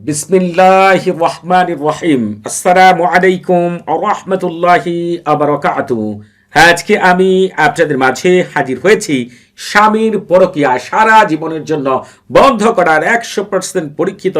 বিসমিল্লাহির রহমানির রহিম। আসসালামু আলাইকুম ওয়া রাহমাতুল্লাহি ওয়া বারাকাতুহু। আজকে আমি আপনাদের মাঝে হাজির হয়েছি স্বামীর পরকীয়া সারা জীবনের জন্য বন্ধ করার 100% পরীক্ষিত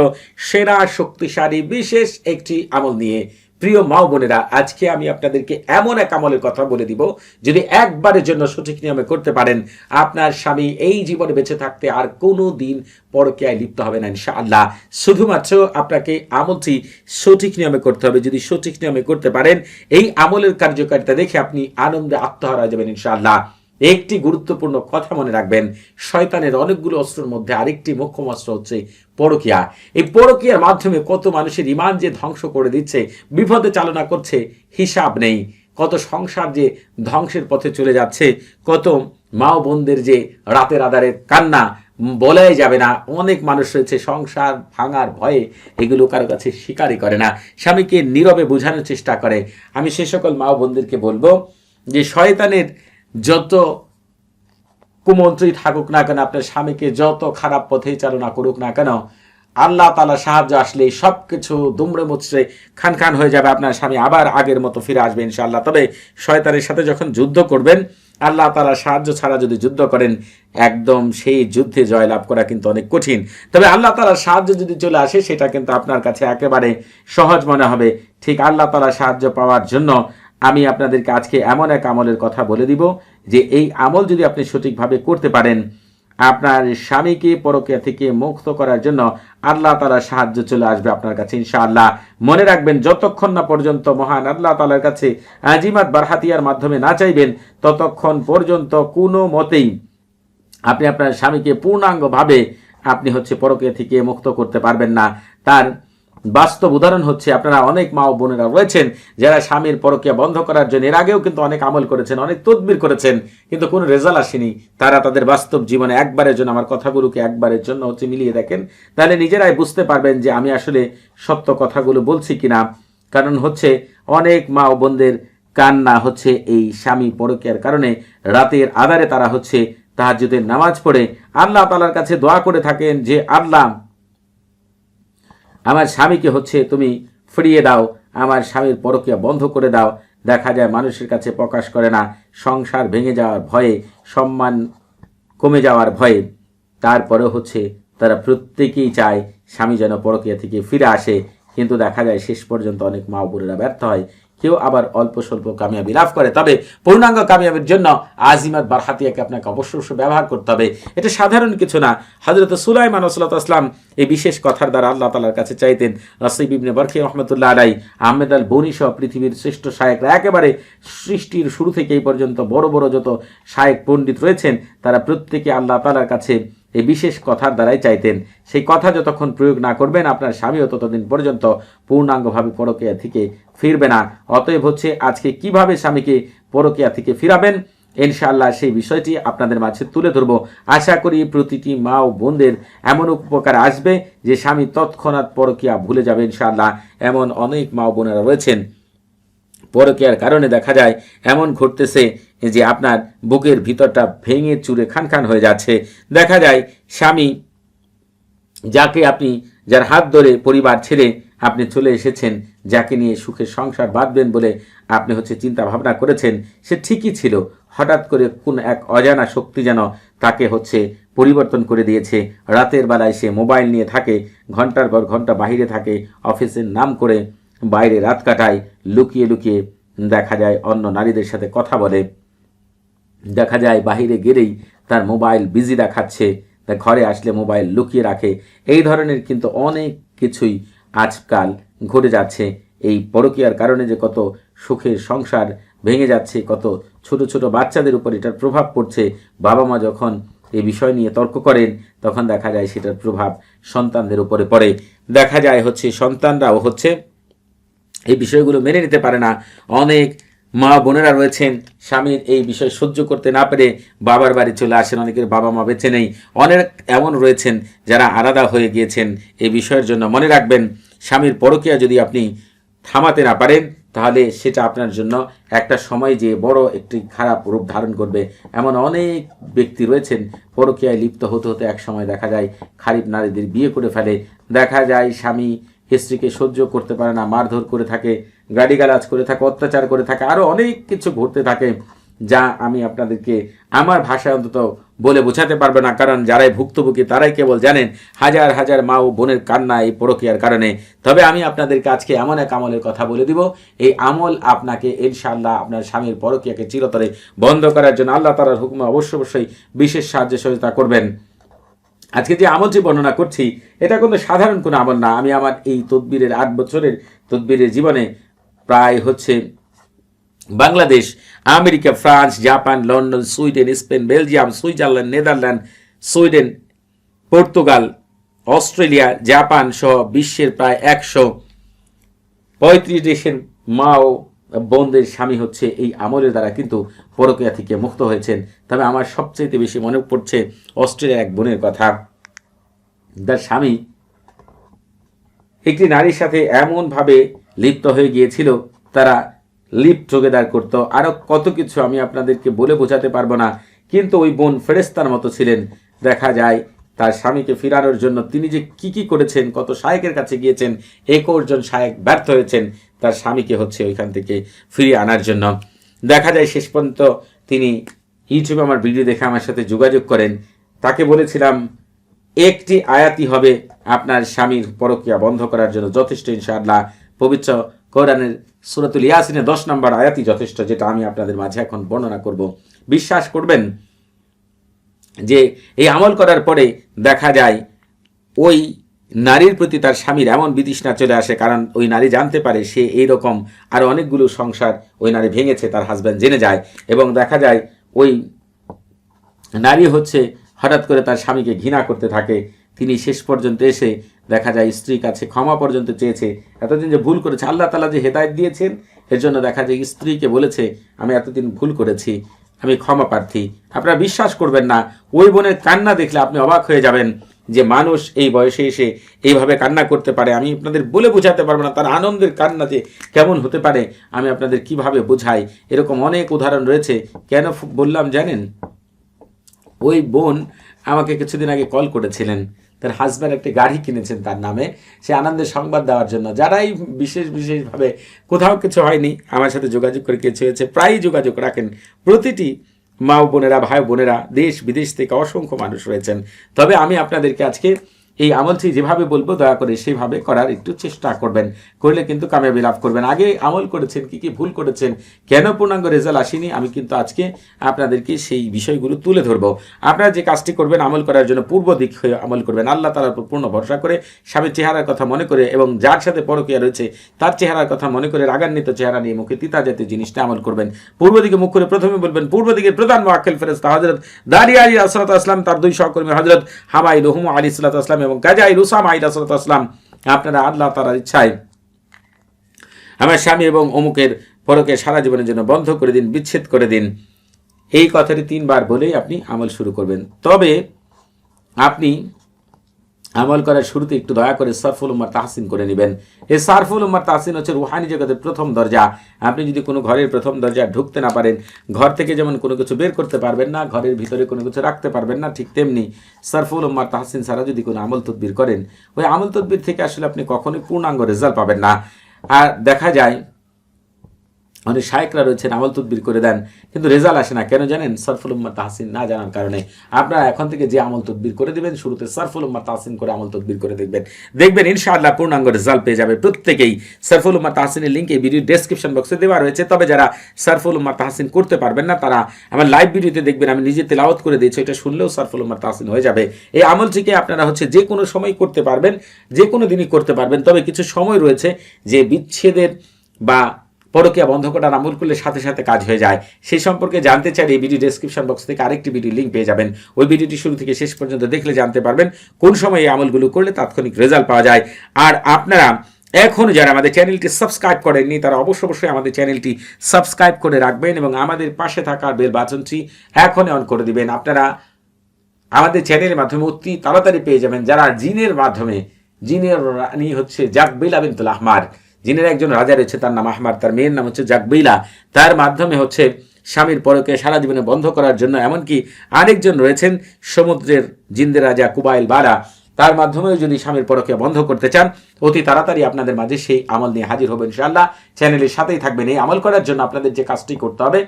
সেরা শক্তিশালী বিশেষ একটি আমল নিয়ে। প্রিয় মা বোনেরা, আজকে আমি আপনাদেরকে এমন এক আমলের কথা বলে দিব, যদি একবারের জন্য সঠিক নিয়মে করতে পারেন, আপনার স্বামী এই জীবনে বেঁচে থাকতে আর কোনো দিন পরকীয়ায় লিপ্ত হবে না ইনশাআল্লাহ। শুধুমাত্র আপনাকে আমলটি সঠিক নিয়মে করতে হবে। যদি সঠিক নিয়মে করতে পারেন, এই আমলের কার্যকারিতা দেখে আপনি আনন্দে আত্মহারা হয়ে যাবেন ইনশাআল্লাহ। একটি গুরুত্বপূর্ণ কথা মনে রাখবেন, শয়তানের অনেকগুলো অস্ত্রের মধ্যে আরেকটি মোক্ষম অস্ত্র হচ্ছে পরকীয়া। এই পরকীয়ার মাধ্যমে কত মানুষের ঈমান যে ধ্বংস করে দিচ্ছে, বিপদে চালনা করছে, হিসাব নেই। কত সংসার যে ধ্বংসের পথে চলে যাচ্ছে, কত মা বোনদের যে রাতের আধারে কান্না বলাই যাবে না। অনেক মানুষ রয়েছে সংসার ভাঙার ভয়ে এগুলো কারো কাছে স্বীকারই করে না, স্বামীকে নীরবে বোঝানোর চেষ্টা করে। আমি সে সকল মা বোনদেরকে বলবো যে শয়তানের যত কুমন্ত্রী থাকুক না কেন, আপনার স্বামীকে যত খারাপ পথে চালনা করুক না কেন, আল্লাহ তাআলা সাহায্য আসলে সবকিছু দুমড়ে মুচড়ে খান খান হয়ে যাবে। আপনার স্বামী আবার আগের মতো ফিরে আসবে ইনশাআল্লাহ। তবে শয়তানের সাথে যখন যুদ্ধ করবেন, আল্লাহ তাআলা সাহায্য ছাড়া যদি যুদ্ধ করেন, একদম সেই যুদ্ধে জয়লাভ করা কিন্তু অনেক কঠিন। তবে আল্লাহ তাআলার সাহায্য যদি চলে আসে, সেটা কিন্তু আপনার কাছে একেবারে সহজ মনে হবে। ঠিক আল্লাহ তাআলার সাহায্য পাওয়ার জন্য আমি আপনাদেরকে আজকে এমন এক আমলের কথা বলে দিব, যে এই আমল যদি আপনি সঠিকভাবে করতে পারেন, আপনার স্বামীকে পরকীয়া থেকে মুক্ত করার জন্য আল্লাহ তাআলার সাহায্য চলে আসবে আপনার কাছে ইনশাআল্লাহ। মনে রাখবেন, যতক্ষণ না পর্যন্ত মহান আল্লাহ তাআলার কাছে আজিমাত বারহাতিয়ার মাধ্যমে না চাইবেন, ততক্ষণ পর্যন্ত কোনো মতেই আপনি আপনার স্বামীকে পূর্ণাঙ্গভাবে আপনি পরকীয়া থেকে মুক্ত করতে পারবেন না। তার বাস্তব উদাহরণ হচ্ছে, আপনারা অনেক মা ও বোনেরা রয়েছেন যারা স্বামীর পরকীয়া বন্ধ করার জন্য এর আগেও কিন্তু অনেক আমল করেছেন, অনেক তদবির করেছেন, কিন্তু কোনো রেজাল্ট আসেনি। তারা তাদের বাস্তব জীবনে একবারের জন্য আমার কথাগুলোকে একবারের জন্য মিলিয়ে দেখেন, তাহলে নিজেরাই বুঝতে পারবেন যে আমি আসলে সত্য কথাগুলো বলছি কিনা। কারণ অনেক মা ও বোনদের কান্না এই স্বামী পরকীয়ার কারণে রাতের আধারে তারা তাহাজ্জুদের নামাজ পড়ে আল্লাহ তাআলার কাছে দোয়া করে থাকেন যে, আল্লাহ আমার স্বামীকে তুমি ফিরিয়ে দাও, আমার স্বামীর পরকীয়া বন্ধ করে দাও। দেখা যায় মানুষের কাছে প্রকাশ করে না, সংসার ভেঙে যাওয়ার ভয়ে, সম্মান কমে যাওয়ার ভয়ে। তারপরে তারা প্রত্যেকেই চায় স্বামী যেন পরকীয়া থেকে ফিরে আসে, কিন্তু দেখা যায় শেষ পর্যন্ত অনেক মা বোনেরা ব্যর্থ হয়, কেউ আবার অল্প স্বল্প কামিয়াবি লাভ করে। তবে পূর্ণাঙ্গ কামিয়াবির জন্য আজিমাত বারহাতিয়াকে আপনাকে অবশ্যই ব্যবহার করতে হবে। এটা সাধারণ কিছু না। হযরত সুলাইমান আলাইহিস সালাম এই বিশেষ কথার দ্বারা আল্লাহ তাআলার কাছে চাইতেন। রাসিব ইবনে বারখি রাহমাতুল্লাহ আলাইহি, আহমেদ আল বনি সহ পৃথিবীর শ্রেষ্ঠ শায়েখরা, একেবারে সৃষ্টির শুরু থেকে এই পর্যন্ত বড় বড় যত শায়েখ পণ্ডিত রয়েছেন, তারা প্রত্যেকে আল্লাহ তাআলার কাছে এই বিশেষ কথার দ্বারাই চাইতেন। সেই কথা যতক্ষণ প্রয়োগ না করবেন, আপনার স্বামীও ততদিন পর্যন্ত পূর্ণাঙ্গভাবে পরকীয়া থেকে ফিরবে না। অতএব আজকে কিভাবে স্বামীকে পরকীয়া থেকে ফিরাবেন, ইনশাআল্লাহ সেই বিষয়টি আপনাদের মাঝে তুলে ধরব। আশা করি প্রতিটি মা ও বোনদের এমন উপকার আসবে যে স্বামী তৎক্ষণাৎ পরকীয়া ভুলে যাবে ইনশাআল্লাহ। এমন অনেক মা ও বোনেরা রয়েছেন, পরকীয়ার কারণে দেখা যায় এমন ঘটতেছে যে আপনার বুকের ভিতরটা ভেঙে চুরে খান খান হয়ে যাচ্ছে। দেখা যায় স্বামী যার হাত ধরে পরিবার ছেড়ে আপনি চলে এসেছেন, যাকে নিয়ে সুখের সংসার বাঁধবেন বলে আপনি চিন্তা ভাবনা করেছেন, সে ঠিকই ছিল। হঠাৎ করে কোন এক অজানা শক্তি যেন তাকে পরিবর্তন করে দিয়েছে। রাতের বেলায় সে মোবাইল নিয়ে থাকে, ঘন্টার পর ঘন্টা বাহিরে থাকে, অফিসের নাম করে বাইরে রাত কাটায়, লুকিয়ে লুকিয়ে দেখা যায় অন্য নারীদের সাথে কথা বলে, দেখা যায় বাহিরে গেলেই তার মোবাইল বিজি দেখাচ্ছে, ঘরে আসলে মোবাইল লুকিয়ে রাখে। এই ধরনের কিন্তু অনেক কিছুই আজকাল ঘটে যাচ্ছে। এই পরকীয়ার কারণে যে কত সুখের সংসার ভেঙে যাচ্ছে, কত ছোট ছোট বাচ্চাদের উপর এটার প্রভাব পড়ছে। বাবা মা যখন এই বিষয় নিয়ে তর্ক করেন, তখন দেখা যায় সেটার প্রভাব সন্তানদের উপরে পড়ে। দেখা যায় সন্তানরাও এই বিষয়গুলো মেনে নিতে পারে না। অনেক মা বোনেরা রয়েছেন, স্বামীর এই বিষয় সহ্য করতে না পেরে বাবার বাড়ি চলে আসেন। অনেকের বাবা মা বেঁচে নেই, অনেক এমন রয়েছেন যারা আলাদা হয়ে গিয়েছেন এই বিষয়ের জন্য। মনে রাখবেন, স্বামীর পরকীয়া যদি আপনি থামাতে না পারেন, তাহলে সেটা আপনার জন্য একটা সময় যে বড় একটি খারাপ রূপ ধারণ করবে। এমন অনেক ব্যক্তি রয়েছেন, পরকীয়ায় লিপ্ত হতে হতে এক সময় দেখা যায় খারিপ নারীদের বিয়ে করে ফেলে, দেখা যায় স্বামী স্ত্রীকে সহ্য করতে পারে না, মারধর করে থাকে, গালিগালাজ করে থাকে, অত্যাচার করে থাকে, আরও অনেক কিছু ঘটতে থাকে, যা আমি আপনাদেরকে আমার ভাষায় অন্তত বলে বোঝাতে পারবে না। কারণ যারাই ভুক্তভোগী তারাই কেবল জানেন হাজার হাজার মা ও বোনের কান্না এই পরকীয়ার কারণে। তবে আমি আপনাদেরকে আজকে এমন এক আমলের কথা বলে দিব, এই আমল আপনাকে ইনশাআল্লাহ আপনার স্বামীর পরকীয়াকে চিরতরে বন্ধ করার জন্য আল্লাহ তাআলার হুকুমে অবশ্যই বিশেষ সাহায্য সহযোগিতা করবেন। আজকে যে আমলটি বর্ণনা করছি এটা কিন্তু সাধারণ কোনো আমল না। আমি আমার এই তদবিরের 8 বছরের তদবিরের জীবনে প্রায় Bangladesh, America, France, Japan, London, Sweden, Spain, Belgium, Switzerland, Netherland, Sweden, Portugal, Australia, Japan সহ বিশ্বের প্রায় 135 দেশের মা ও বোনদের স্বামী এই আমলের দ্বারা কিন্তু পরকীয়া থেকে মুক্ত হয়েছেন। তবে আমার সবচেয়ে বেশি মনে পড়ছে অস্ট্রেলিয়ার এক বোনের কথা। তার স্বামী একটি নারীর সাথে এমনভাবে লিপ্ত হয়ে গিয়েছিল, তারা লিপ টুগেদার করতো, আরো কত কিছু আমি আপনাদেরকে বলে বোঝাতে পারবো না। কিন্তু ওই বোন ফেরেশতার মতো ছিলেন। দেখা যায় তার স্বামীকে ফিরানোর জন্য তিনি যে কি করেছেন, কত শায়েকের কাছে গিয়েছেন, 21 জন শায়েক ব্যর্থ হয়েছেন তার স্বামীকে ওইখান থেকে ফিরিয়ে আনার জন্য। দেখা যায় শেষ পর্যন্ত তিনি ইউটিউবে আমার ভিডিও দেখে আমার সাথে যোগাযোগ করেন। তাকে বলেছিলাম একটি আয়াতই হবে আপনার স্বামীর পরকীয়া বন্ধ করার জন্য যথেষ্ট, ইনশাআল্লাহ। পবিত্র কোরআনের সূরাতুল ইয়াসিনের 10 নম্বর আয়াতই যথেষ্ট, যেটা আমি আপনাদের মাঝে এখন বর্ণনা করব। বিশ্বাস করবেন যে এই আমল করার পরে দেখা যায় ওই নারীর প্রতি তার স্বামীর এমন বিতৃষ্ণা চলে আসে, কারণ ওই নারী জানতে পারে সে এইরকম আরও অনেকগুলো সংসার ওই নারী ভেঙেছে, তার হাজব্যান্ড জেনে যায়। এবং দেখা যায় ওই নারী হঠাৎ করে তার স্বামীকে ঘৃণা করতে থাকে। তিনি শেষ পর্যন্ত এসে দেখা যায় স্ত্রীর কাছে ক্ষমা পর্যন্ত চেয়েছে। এতদিন যে ভুল করেছে, আল্লাহ তাআলা যে হেদায়েত দিয়েছেন এর জন্য দেখা যায় স্ত্রীকে বলেছে আমি এতদিন ভুল করেছি, আমি ক্ষমা প্রার্থী। আপনারা বিশ্বাস করবেন না, ওই বোনের কান্না দেখলে আপনি অবাক হয়ে যাবেন যে মানুষ এই বয়সে এসে এইভাবে কান্না করতে পারে। আমি আপনাদের বলে বোঝাতে পারবো না তার আনন্দের কান্না যে কেমন হতে পারে, আমি আপনাদের কিভাবে বোঝাই। এরকম অনেক উদাহরণ রয়েছে। কেন বললাম জানেন? ওই বোন আমাকে কিছুদিন আগে কল করেছিলেন, তার হাজব্যান্ড একটা গাড়ি কিনেছেন তার নামে, সে আনন্দের সংবাদ দেওয়ার জন্য। যারাই বিশেষভাবে কোথাও কিছু হয়নি আমার সাথে যোগাযোগ করে কিছু হয়েছে প্রায়ই যোগাযোগ রাখেন। প্রতিটি মা বোনেরা, ভাই বোনেরা, দেশ বিদেশ থেকে অসংখ্য মানুষ রয়েছেন। তবে আমি আপনাদেরকে আজকে এই আমলটি যেভাবে বলবো দয়া করে সেভাবে করার একটু চেষ্টা করবেন, করলে কিন্তু কামিয়াবি লাভ করবেন। আগে আমল করেছেন, কি ভুল করেছেন, কেন পূর্ণাঙ্গ রেজাল্ট আসেনি, আমি কিন্তু আজকে আপনাদেরকে সেই বিষয়গুলো তুলে ধরবো। আপনারা যে কাজটি করবেন আমল করার জন্য পূর্ব দিক হয়ে আমল করবেন, আল্লাহ তাআলার উপর পূর্ণ ভরসা করে, স্বামীর চেহারার কথা মনে করে এবং যার সাথে পরকীয়া রয়েছে তার চেহারার কথা মনে করে রাগান্বিত চেহারা নিয়ে মুখে তিতা জাতীয় জিনিসটা আমল করবেন। পূর্ব দিকে মুখ করে প্রথমে বলবেন পূর্ব দিকের প্রধান মুআক্কিল ফেরেশতা হযরত দারিয়া আলী আলাইহিস সালাম, তার 2 সহকর্মী হযরত হামাইল হুম আলাইহিস সালাম এবং গাজাইল উসামা আলাইহিস সালাম, আপনারা আল্লাহ তাআলার ইচ্ছায় আমার স্বামী এবং অমুকের পরকে সারা জীবনের জন্য বন্ধ করে দিন, বিচ্ছেদ করে দিন। এই কথাটি 3 বার বলেই আপনি আমল শুরু করবেন। তবে আপনি আমল করার শুরুতে একটু দয়া করে সারফুল উম্মাহ তাহসিন করে নেবেন। এই সারফুল উম্মাহ তাহসিন হচ্ছে রুহানি জগতের প্রথম দরজা। আপনি যদি কোনো ঘরের প্রথম দরজা ঢুকতে না পারেন, ঘর থেকে যেমন কোনো কিছু বের করতে পারবেন না, ঘরের ভিতরে কোনো কিছু রাখতে পারবেন না, ঠিক তেমনি সারফুল উম্মাহ তাহসিন ছাড়া যদি কোনো আমল তদবির করেন, ওই আমল তদবির থেকে আসলে আপনি কখনোই পূর্ণাঙ্গ রেজাল্ট পাবেন না। আর দেখা যায় অনেক শায়েকরা রয়েছেন আমল তদবির করে দেন কিন্তু রেজাল্ট আসে না। কেন জানেন? সারফুল উম্মাহ তাহসিন না জানার কারণে। আপনারা এখন থেকে যে আমল তদবির করে দেবেন, শুরুতে সারফুল উম্মাহ তাহসিন করে আমল তদবির করে দেখবেন ইনশাআল্লাহ পূর্ণাঙ্গ রেজাল্ট পেয়ে যাবে প্রত্যেকেই। সারফুল উম্মাহ তাহসিনের লিঙ্ক এই ভিডিও ডেসক্রিপশন বক্সে দেওয়া রয়েছে। তবে যারা সারফুল উম্মাহ তাহসিন করতে পারবেন না তারা আমার লাইভ ভিডিওতে দেখবেন, আমি নিজে তেলাওয়াত করে দিয়েছি, এটা শুনলেও সারফুল উম্মাহ তাহসিন হয়ে যাবে। এই আমলটিকে আপনারা যে কোনো সময় করতে পারবেন, যে কোনো দিনই করতে পারবেন। তবে কিছু সময় রয়েছে যে বিচ্ছেদের বা পরকীয়া বন্ধ করার আমল করলে সাথে সাথে কাজ হয়ে যায়। সেই সম্পর্কে জানতে চাইলে এই ভিডিও ডেসক্রিপশন বক্স থেকে আরেকটি ভিডিও লিঙ্ক পেয়ে যাবেন। ওই ভিডিওটি শুরু থেকে শেষ পর্যন্ত দেখলে জানতে পারবেন কোন সময় এই আমলগুলো করলে তাৎক্ষণিক রেজাল্ট পাওয়া যায়। আর আপনারা এখন যারা আমাদের চ্যানেলটি সাবস্ক্রাইব করেননি তারা অবশ্যই আমাদের চ্যানেলটি সাবস্ক্রাইব করে রাখবেন এবং আমাদের পাশে থাকা বেল বাটনটি এখনই অন করে দিবেন। আপনারা আমাদের চ্যানেলের মাধ্যমে অতি তাড়াতাড়ি পেয়ে যাবেন যারা জিনের মাধ্যমে, জিনের রানী জাকবিলা বিনতুল আহমার, জিনের একজন রাজা রয়েছে তার নাম আহমার, তার মেয়ের নাম জাকবিলা, তার মাধ্যমে স্বামীর পরকে সারা জীবনে বন্ধ করার জন্য, এমনকি আরেকজন রয়েছেন সমুদ্রের জিনদের রাজা কুবাইল বারা, তার মাধ্যমেও যদি স্বামীর পরকীয়া বন্ধ করতে চান, অতি তাড়াতাড়ি আপনাদের মাঝে সেই আমল নিয়ে হাজির হবেন ইনশাআল্লাহ। চ্যানেলের সাথেই থাকবেন। এই আমল করার জন্য আপনাদের যে কাজটি করতে হবে,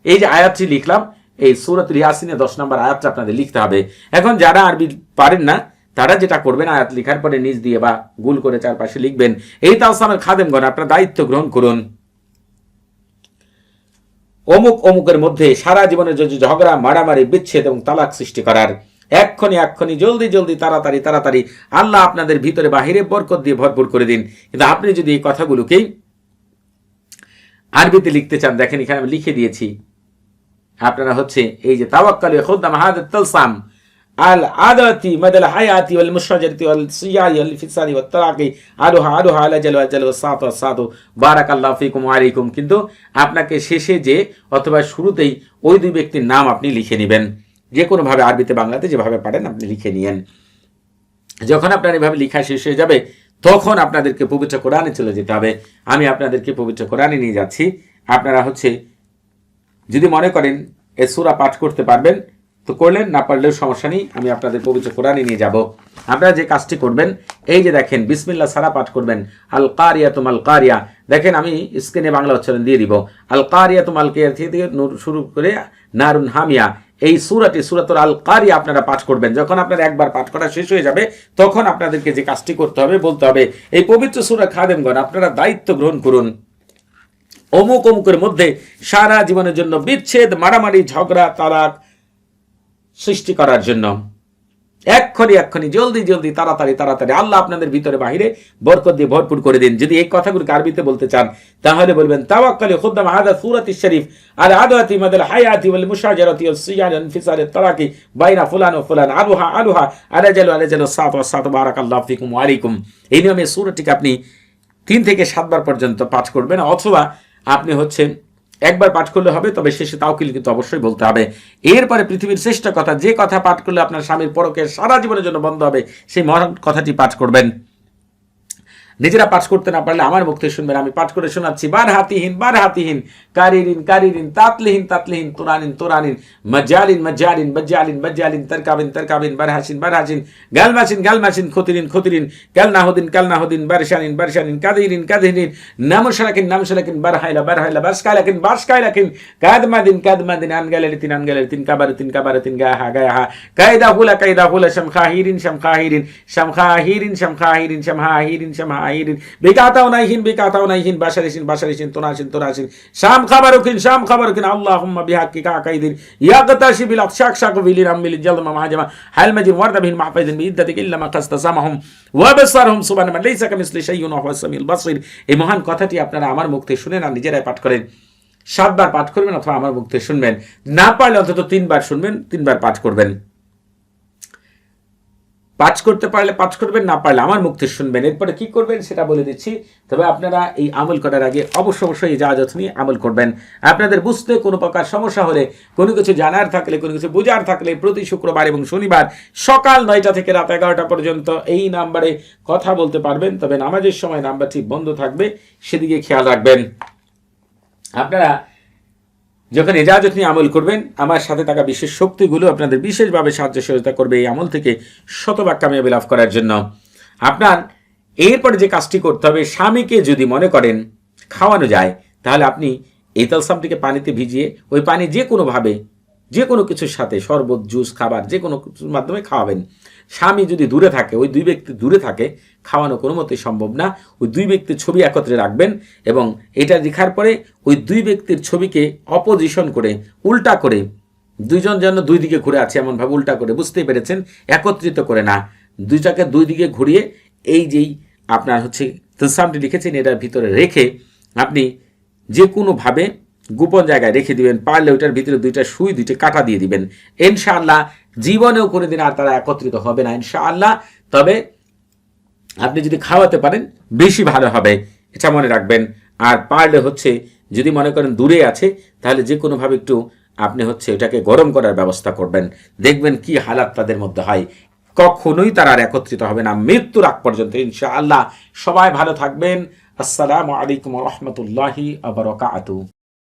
এই যে আয়াতটি লিখলাম, এই সূরাতুল ইয়াসিনের 10 নম্বর আয়াতটা আপনাদের লিখতে হবে। এখন যারা আরবি পারেন না তারা যেটা করবেন, আয়াত লেখার পরে নিচ দিয়ে বা গোল করে চারপাশে লিখবেন, এই তাওসামের খাদেমগণ আপনার দায়িত্ব গ্রহণ করুন অমুক অমুকের মধ্যে সারা জীবনের যে ঝগড়া, মারামারি, বিচ্ছেদ এবং তালাক সৃষ্টি করার এক্ষুনি জলদি জলদি তাড়াতাড়ি আল্লাহ আপনাদের ভিতরে বাহিরে বরকত দিয়ে ভরপুর করে দিন। কিন্তু আপনি যদি এই কথাগুলোকেই আরবিতে লিখতে চান, দেখেন এখানে আমি লিখে দিয়েছি। আপনারা হচ্ছে এই যে তাওয়াক্কাল খুদ্দাম হাদাত তালসাম আল আদাতি মাদাল হায়াতি ওয়াল মুশাজারাতি ওয়াল সিয়ারি ওয়াল ফিসারি ওয়াত তারাকি আলুহা আলা জাল ওয়া জাল ওয়া সাত ওয়া সাত বারাকাল্লাহু ফিকুম ওয়া আলাইকুম। কিন্তু আপনাকে শেষে যে অথবা শুরুতেই ওই দুই ব্যক্তির নাম আপনি লিখে নেবেন, যে কোনো ভাবে, আরবিতে বাংলাতে যেভাবে পারেন আপনি লিখে নিয়েন। যখন আপনার এভাবে লেখা শেষ হয়ে যাবে তখন আপনাদেরকে পবিত্র কোরআনে চলে যেতে হবে। আমি আপনাদেরকে পবিত্র কোরআনে নিয়ে যাচ্ছি। আপনারা হচ্ছে যদি মনে করেন এ সূরা পাঠ করতে পারবেন তো করলেন, না পারলেও সমস্যা নেই, আমি আপনাদের পবিত্র কোরআনে নিয়ে যাব। আপনারা যে কাজটি করবেন, এই যে দেখেন বিসমিল্লাহ সারা পাঠ করবেন, আল কারিয়াতুম আল কারিয়া। দেখেন আমি স্ক্রিনে বাংলা উচ্চারণ দিয়ে দিব, আল কারিয়াতুম আল কারিয়া থেকে শুরু করে নারুন হামিয়া, এই সূরাটি সূরাতুল আল কারিয়া আপনারা পাঠ করবেন। যখন আপনার একবার পাঠ করা শেষ হয়ে যাবে তখন আপনাদেরকে যে কাজটি করতে হবে, বলতে হবে, এই পবিত্র সূরা খাদেমগণ আপনারা দায়িত্ব গ্রহণ করুন অমুক অমুকের মধ্যে সারা জীবনের জন্য বিচ্ছেদ, মারামারি, ঝগড়া, তালাক সৃষ্টি করার জন্য এক্ষুনি জলদি তাড়াতাড়ি আল্লাহ আপনাদের ভিতরে বাহিরে বরকত দিয়ে ভরপুর করে দিন। যদি এই কথাগুলোকে আরবিতে বলতে চান তাহলে বলবেন তাওয়াক্কাল খুদ্দাম হাদা সূরাতুশ শরীফ আল আদাতি মাদাল হায়াতি ওয়াল মুশাজারাতি ওয়াস সিয়ারি ওয়াল ফিসারি তারাকি বাইনা ফুলান ওয়া ফুলান আলুহা আলা জাল সাত ওয়া সাত বারাকাল্লাহু ফিকুম ওয়া আলাইকুম। এই নিয়মে সূরাটিকে আপনি 3 থেকে 7 বার পর্যন্ত পাঠ করবেন, অথবা আপনি হচ্ছে একবার পাঠ করলে হবে, তবে শেষে তাওকিল কিন্তু অবশ্যই বলতে হবে। এরপরে পৃথিবীর শ্রেষ্ঠ কথা, যে কথা পাঠ করলে আপনার স্বামীর পরকে সারা জীবনের জন্য বন্ধ হবে, সেই মহান কথাটি পাঠ করবেন। নিজেরা পাঠ করতে না পারলে আমার মুখ থেকে শুনবেন, আমি পাঠ করে শোনাচ্ছি। বার হাতিহীন কারিরিন তাতলিহীন তোরানিন মজ্জালিন তারকাবিন বারহাসিন গালমাসিন খতিরিন কালনাহুদিন বারশানিন কাদিরিন নামশালাকিন বারহাইলা বাসকাইলাকিন কাদমাদিন আনগালালিতিন কাবারাতিন গাহা কায়দা হুলা শামখাহিরিন বিকাতাউনাইহিন বাশারিসিন তোনাসিন শাম খাবারুকিন আল্লাহুম্মা বিহাক্কি কাকাইদিন ইয়াগতাশি বিল আকশাক বিলিন আমিল জালমা মাহাজামা হালমাজিন ওয়ারদাবিন মাহফাইদিন বিইদ্দাতিক ইল্লা মা কাস্তাসামাহুম ওয়া বাসারহুম সুবহানা মান লাইসা কামিসলি শাইউন ওয়া হুয়াস সামিউল বাসীর। এই মহান কথাটি আপনারা আমার মুখ থেকে শুনেন আর নিজেরাই পাঠ করেন। 7 বার পাঠ করবেন অথবা আমার মুখ থেকে শুনবেন, না পারলে অন্তত 3 বার শুনবেন, 3 বার পাঠ করবেন। পাঠ করতে পারলে পাঠ করবেন, না পারলে আমার মুখ থেকে শুনবেন। এরপরে কি করবেন সেটা বলে দিচ্ছি, তবে আপনারা এই আমল করার আগে অবশ্যই ইজাজত নিয়ে আমল করবেন। আপনাদের বুঝতে কোনো প্রকার সমস্যা হলে, কোনো কিছু জানার থাকলে, কোনো কিছু বোঝার থাকলে প্রতি শুক্রবার এবং শনিবার সকাল 9টা থেকে রাত 11টা পর্যন্ত এই নাম্বারে কথা বলতে পারবেন। তবে নামাজের সময় নাম্বারটি বন্ধ থাকবে, সেদিকে খেয়াল রাখবেন। আপনারা যখন ইজাজত নিয়ে আমল করবেন, আমার সাথে থাকা বিশেষ শক্তিগুলো আপনাদের বিশেষভাবে সাহায্য সহযোগিতা করবে এই আমল থেকে শতভাগ কামিয়াবি লাভ করার জন্য। আপনার এরপরে যে কাজটি করতে হবে, স্বামীকে যদি মনে করেন খাওয়ানো যায়, তাহলে আপনি এই তালসামটিকে পানিতে ভিজিয়ে ওই পানি যে কোনোভাবে যে কোনো কিছুর সাথে, শরবত, জুস, খাবার যে কোনো কিছুর মাধ্যমে খাওয়াবেন। স্বামী যদি দূরে থাকে, ওই 2 ব্যক্তি দূরে থাকে, খাওয়ানো কোনো মতেই সম্ভব না। ওই 2 ব্যক্তির ছবি একত্রে রাখবেন এবং এটা লেখার পরে ওই 2 ব্যক্তির ছবিকে অপোজিশন করে, উল্টা করে, 2 জন যেন 2 দিকে ঘুরে আছে এমনভাবে উল্টা করে, বুঝতেই পেরেছেন, একত্রিত করে না, 2টাকে 2 দিকে ঘুরিয়ে এই যেই আপনার হচ্ছে তালসামটি লিখেছেন এটার ভিতরে রেখে আপনি যে কোনোভাবে গোপন জায়গায় রেখে দিবেন। পারলে ওইটার ভিতরে 2টা সুই, 2টা কাঁটা দিয়ে দিবেন। ইনশাআল্লাহ জীবনেও কোনোদিন আর তারা একত্রিত হবে না ইনশাআল্লাহ। তবে আপনি যদি খাওয়াতে পারেন বেশি ভালো হবে, এটা মনে রাখবেন। আর পারলে হচ্ছে যদি মনে করেন দূরে আছে, তাহলে যে কোনোভাবে একটু আপনি হচ্ছে এটাকে গরম করার ব্যবস্থা করবেন। দেখবেন কি হালাত তাদের মধ্যে হয়, কখনোই তারা আর একত্রিত হবে না মৃত্যুর আগ পর্যন্ত ইনশাআল্লাহ। সবাই ভালো থাকবেন। আসসালামু আলাইকুম ওয়া রাহমাতুল্লাহি ওয়া বারাকাতুহু।